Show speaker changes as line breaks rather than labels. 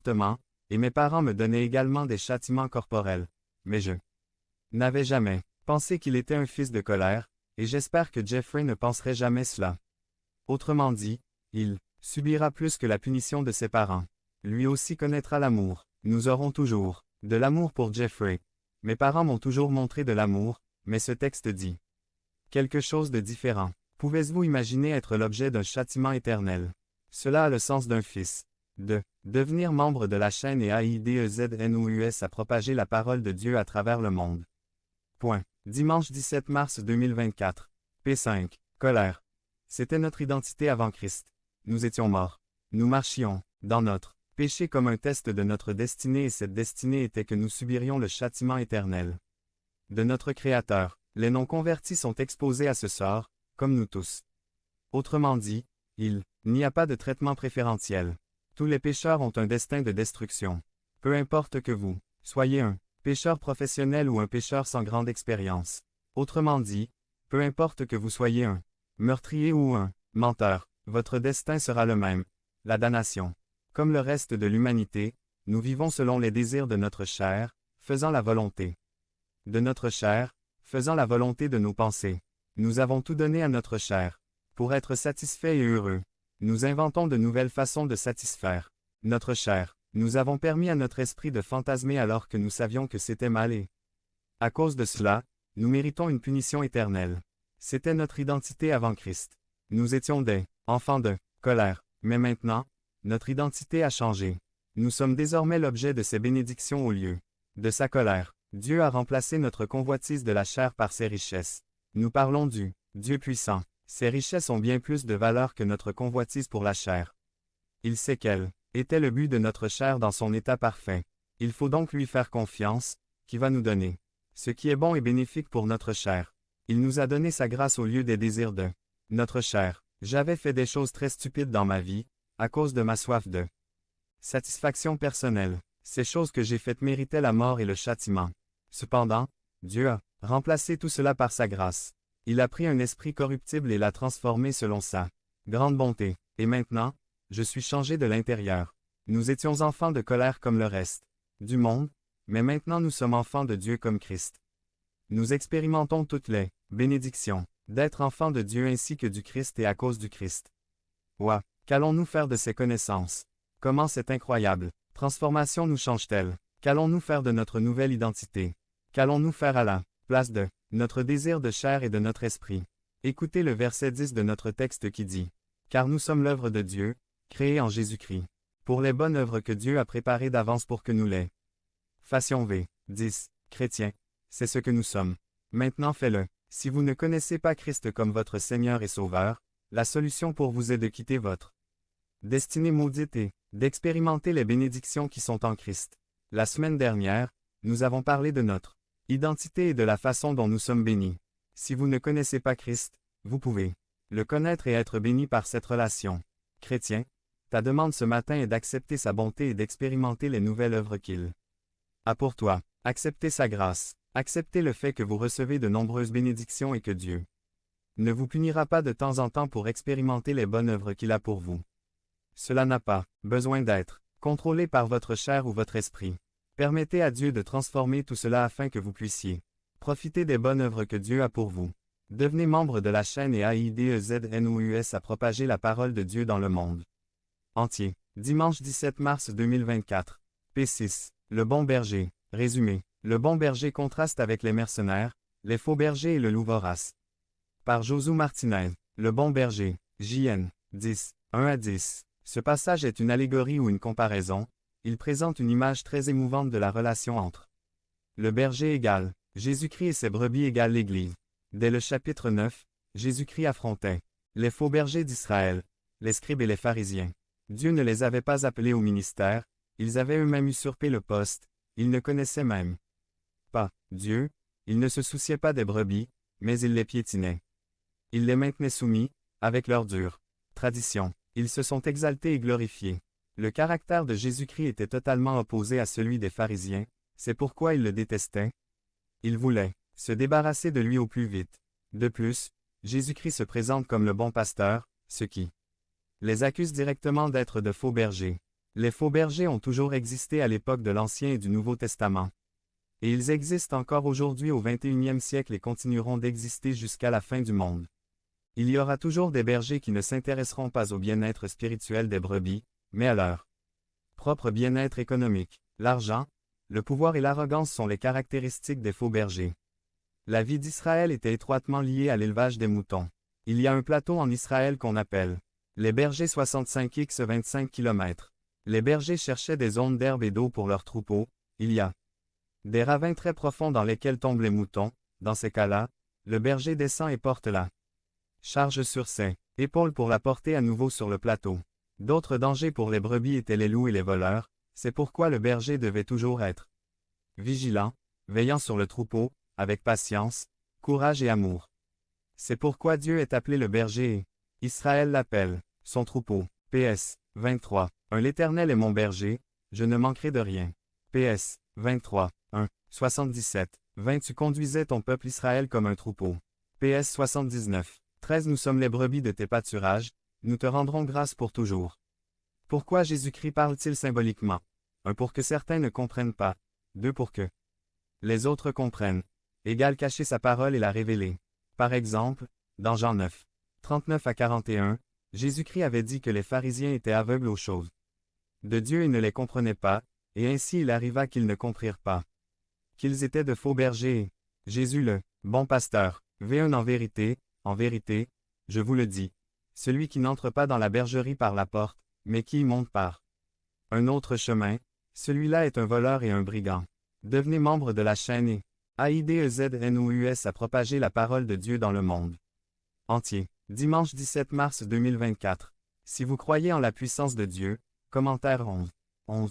Exactement, et mes parents me donnaient également des châtiments corporels. Mais je n'avais jamais pensé qu'il était un fils de colère, et j'espère que Jeffrey ne penserait jamais cela. Autrement dit, il subira plus que la punition de ses parents. Lui aussi connaîtra l'amour. Nous aurons toujours de l'amour pour Jeffrey. Mes parents m'ont toujours montré de l'amour, mais ce texte dit quelque chose de différent. Pouvez-vous imaginer être l'objet d'un châtiment éternel? Cela a le sens d'un fils. De devenir membre de la chaîne et AIDEZNOUS à propager la parole de Dieu à travers le monde. Point. Dimanche 17 mars 2024. P5. Colère. C'était notre identité avant Christ. Nous étions morts. Nous marchions dans notre péché comme un test de notre destinée et cette destinée était que nous subirions le châtiment éternel de notre Créateur. Les non-convertis sont exposés à ce sort, comme nous tous. Autrement dit, il n'y a pas de traitement préférentiel. Tous les pécheurs ont un destin de destruction. Peu importe que vous soyez un pécheur professionnel ou un pécheur sans grande expérience. Autrement dit, peu importe que vous soyez un meurtrier ou un menteur, votre destin sera le même, la damnation. Comme le reste de l'humanité, nous vivons selon les désirs de notre chair, faisant la volonté de notre chair, faisant la volonté de nos pensées. Nous avons tout donné à notre chair. Pour être satisfaits et heureux, nous inventons de nouvelles façons de satisfaire notre chair. Nous avons permis à notre esprit de fantasmer alors que nous savions que c'était mal et à cause de cela, nous méritons une punition éternelle. C'était notre identité avant Christ. Nous étions des enfants de colère, mais maintenant, notre identité a changé. Nous sommes désormais l'objet de ses bénédictions au lieu de sa colère. Dieu a remplacé notre convoitise de la chair par ses richesses. Nous parlons du Dieu puissant. Ses richesses ont bien plus de valeur que notre convoitise pour la chair. Il sait quel était le but de notre chair dans son état parfait. Il faut donc lui faire confiance, qui va nous donner ce qui est bon et bénéfique pour notre chair. Il nous a donné sa grâce au lieu des désirs de notre chair. J'avais fait des choses très stupides dans ma vie, à cause de ma soif de satisfaction personnelle. Ces choses que j'ai faites méritaient la mort et le châtiment. Cependant, Dieu a remplacé tout cela par sa grâce. Il a pris un esprit corruptible et l'a transformé selon sa grande bonté. Et maintenant, je suis changé de l'intérieur. Nous étions enfants de colère comme le reste du monde, mais maintenant nous sommes enfants de Dieu comme Christ. Nous expérimentons toutes les bénédictions d'être enfants de Dieu ainsi que du Christ et à cause du Christ. Ouah, qu'allons-nous faire de ces connaissances? Comment c'est incroyable! Transformation nous change-t-elle? Qu'allons-nous faire de notre nouvelle identité? Qu'allons-nous faire à la place de notre désir de chair et de notre esprit? Écoutez le verset 10 de notre texte qui dit « Car nous sommes l'œuvre de Dieu, créée en Jésus-Christ, pour les bonnes œuvres que Dieu a préparées d'avance pour que nous les fassions. » 10. Chrétiens, c'est ce que nous sommes. Maintenant fais-le. Si vous ne connaissez pas Christ comme votre Seigneur et Sauveur, la solution pour vous est de quitter votre destinée maudite et d'expérimenter les bénédictions qui sont en Christ. La semaine dernière, nous avons parlé de notre identité et de la façon dont nous sommes bénis. Si vous ne connaissez pas Christ, vous pouvez le connaître et être béni par cette relation. Chrétien, ta demande ce matin est d'accepter sa bonté et d'expérimenter les nouvelles œuvres qu'il a pour toi. Acceptez sa grâce. Acceptez le fait que vous recevez de nombreuses bénédictions et que Dieu ne vous punira pas de temps en temps pour expérimenter les bonnes œuvres qu'il a pour vous. Cela n'a pas besoin d'être contrôlé par votre chair ou votre esprit. Permettez à Dieu de transformer tout cela afin que vous puissiez profiter des bonnes œuvres que Dieu a pour vous. Devenez membre de la chaîne et AIDEZNOUS à propager la parole de Dieu dans le monde entier. Dimanche 17 mars 2024. P6. Le bon berger. Résumé. Le bon berger contraste avec les mercenaires, les faux bergers et le loup vorace. Par Josué Martinez. Le bon berger. JN. 10. 1 à 10. Ce passage est une allégorie ou une comparaison. Il présente une image très émouvante de la relation entre le berger égale Jésus-Christ et ses brebis égale l'Église. Dès le chapitre 9, Jésus-Christ affrontait les faux bergers d'Israël, les scribes et les pharisiens. Dieu ne les avait pas appelés au ministère, ils avaient eux-mêmes usurpé le poste, ils ne connaissaient même pas Dieu, ils ne se souciaient pas des brebis, mais ils les piétinaient. Ils les maintenaient soumis, avec leur dure tradition. Ils se sont exaltés et glorifiés. Le caractère de Jésus-Christ était totalement opposé à celui des pharisiens, c'est pourquoi ils le détestaient. Ils voulaient se débarrasser de lui au plus vite. De plus, Jésus-Christ se présente comme le bon pasteur, ce qui les accuse directement d'être de faux bergers. Les faux bergers ont toujours existé à l'époque de l'Ancien et du Nouveau Testament. Et ils existent encore aujourd'hui au 21e siècle et continueront d'exister jusqu'à la fin du monde. Il y aura toujours des bergers qui ne s'intéresseront pas au bien-être spirituel des brebis, mais à leur propre bien-être économique. L'argent, le pouvoir et l'arrogance sont les caractéristiques des faux bergers. La vie d'Israël était étroitement liée à l'élevage des moutons. Il y a un plateau en Israël qu'on appelle les bergers 65x 25 km. Les bergers cherchaient des zones d'herbe et d'eau pour leurs troupeaux. Il y a des ravins très profonds dans lesquels tombent les moutons. Dans ces cas-là, le berger descend et porte la charge sur ses épaules pour la porter à nouveau sur le plateau. D'autres dangers pour les brebis étaient les loups et les voleurs, c'est pourquoi le berger devait toujours être vigilant, veillant sur le troupeau, avec patience, courage et amour. C'est pourquoi Dieu est appelé le berger et Israël l'appelle son troupeau. PS 23. L'Éternel est mon berger, je ne manquerai de rien. PS 23. 77. 20 Tu conduisais ton peuple Israël comme un troupeau. PS 79. 13 Nous sommes les brebis de tes pâturages, nous te rendrons grâce pour toujours. Pourquoi Jésus-Christ parle-t-il symboliquement? 1 Pour que certains ne comprennent pas. 2 Pour que les autres comprennent. Égale cacher sa parole et la révéler. Par exemple, dans Jean 9, 39 à 41, Jésus-Christ avait dit que les pharisiens étaient aveugles aux choses de Dieu et ne les comprenaient pas, et ainsi il arriva qu'ils ne comprirent pas qu'ils étaient de faux bergers et Jésus le bon pasteur, V1 en vérité, je vous le dis, celui qui n'entre pas dans la bergerie par la porte, mais qui y monte par un autre chemin, celui-là est un voleur et un brigand. Devenez membre de la chaîne et AIDEZNOUS à propager la parole de Dieu dans le monde entier. Dimanche 17 mars 2024. Si vous croyez en la puissance de Dieu, commentaire 11.